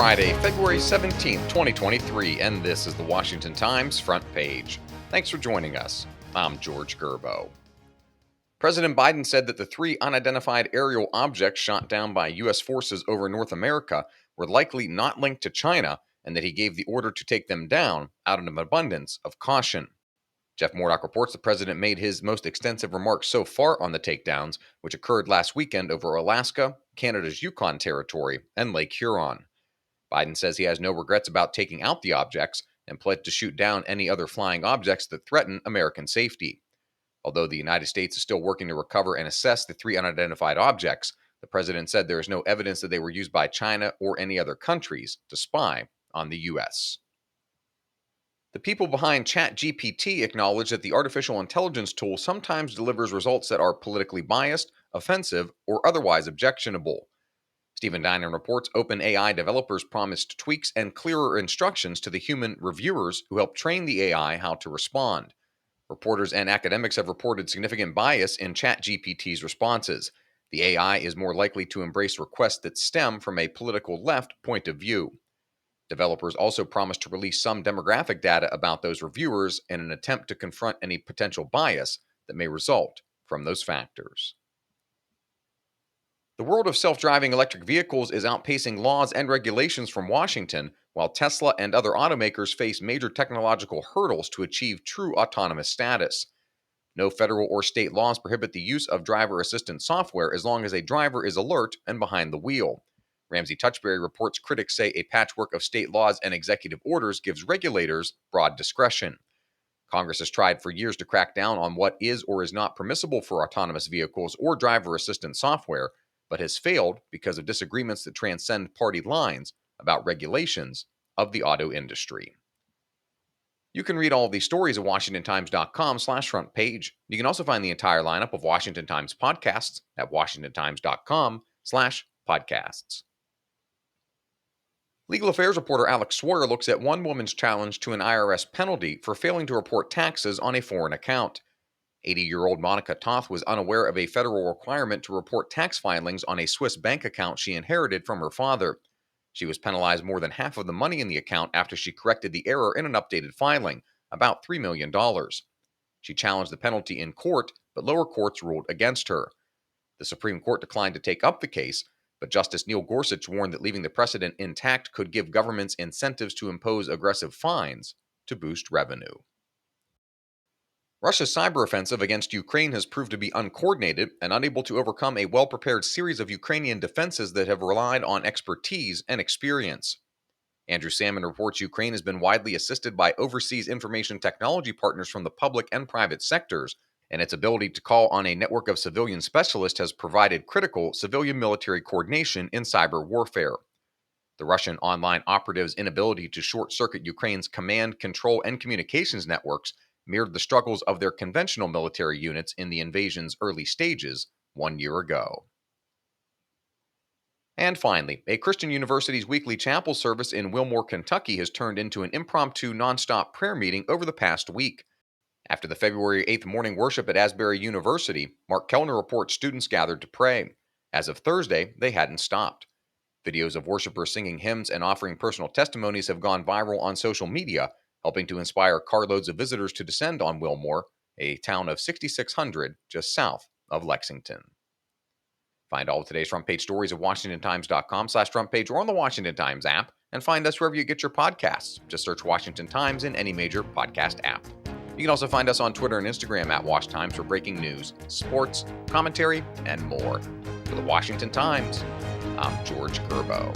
Friday, February 17th, 2023, and this is the Washington Times front page. Thanks for joining us. I'm George Gerbo. President Biden said that the 3 unidentified aerial objects shot down by U.S. forces over North America were likely not linked to China, and that he gave the order to take them down out of an abundance of caution. Jeff Murdoch reports the president made his most extensive remarks so far on the takedowns, which occurred last weekend over Alaska, Canada's Yukon Territory, and Lake Huron. Biden says he has no regrets about taking out the objects and pledged to shoot down any other flying objects that threaten American safety. Although the United States is still working to recover and assess the 3 unidentified objects, the president said there is no evidence that they were used by China or any other countries to spy on the U.S. The people behind ChatGPT acknowledge that the artificial intelligence tool sometimes delivers results that are politically biased, offensive, or otherwise objectionable. Stephen Dinan reports OpenAI developers promised tweaks and clearer instructions to the human reviewers who helped train the AI how to respond. Reporters and academics have reported significant bias in ChatGPT's responses. The AI is more likely to embrace requests that stem from a political left point of view. Developers also promised to release some demographic data about those reviewers in an attempt to confront any potential bias that may result from those factors. The world of self-driving electric vehicles is outpacing laws and regulations from Washington, while Tesla and other automakers face major technological hurdles to achieve true autonomous status. No federal or state laws prohibit the use of driver assistance software as long as a driver is alert and behind the wheel. Ramsey Touchberry reports critics say a patchwork of state laws and executive orders gives regulators broad discretion. Congress has tried for years to crack down on what is or is not permissible for autonomous vehicles or driver assistance software, but has failed because of disagreements that transcend party lines about regulations of the auto industry. You can read all of these stories at WashingtonTimes.com/front page. You can also find the entire lineup of Washington Times podcasts at WashingtonTimes.com/podcasts. Legal affairs reporter Alex Sawyer looks at one woman's challenge to an IRS penalty for failing to report taxes on a foreign account. 80-year-old Monica Toth was unaware of a federal requirement to report tax filings on a Swiss bank account she inherited from her father. She was penalized more than half of the money in the account after she corrected the error in an updated filing, about $3 million. She challenged the penalty in court, but lower courts ruled against her. The Supreme Court declined to take up the case, but Justice Neil Gorsuch warned that leaving the precedent intact could give governments incentives to impose aggressive fines to boost revenue. Russia's cyber offensive against Ukraine has proved to be uncoordinated and unable to overcome a well-prepared series of Ukrainian defenses that have relied on expertise and experience. Andrew Salmon reports Ukraine has been widely assisted by overseas information technology partners from the public and private sectors, and its ability to call on a network of civilian specialists has provided critical civilian-military coordination in cyber warfare. The Russian online operatives' inability to short-circuit Ukraine's command, control, and communications networks mirrored the struggles of their conventional military units in the invasion's early stages 1 year ago. And finally, a Christian university's weekly chapel service in Wilmore, Kentucky has turned into an impromptu nonstop prayer meeting over the past week. After the February 8th morning worship at Asbury University, Mark Kellner reports students gathered to pray. As of Thursday, they hadn't stopped. Videos of worshipers singing hymns and offering personal testimonies have gone viral on social media, helping to inspire carloads of visitors to descend on Wilmore, a town of 6,600 just south of Lexington. Find all of today's front page stories at WashingtonTimes.com/front page or on the Washington Times app, and find us wherever you get your podcasts. Just search Washington Times in any major podcast app. You can also find us on Twitter and Instagram at WashTimes for breaking news, sports, commentary, and more. For the Washington Times, I'm George Gerbo.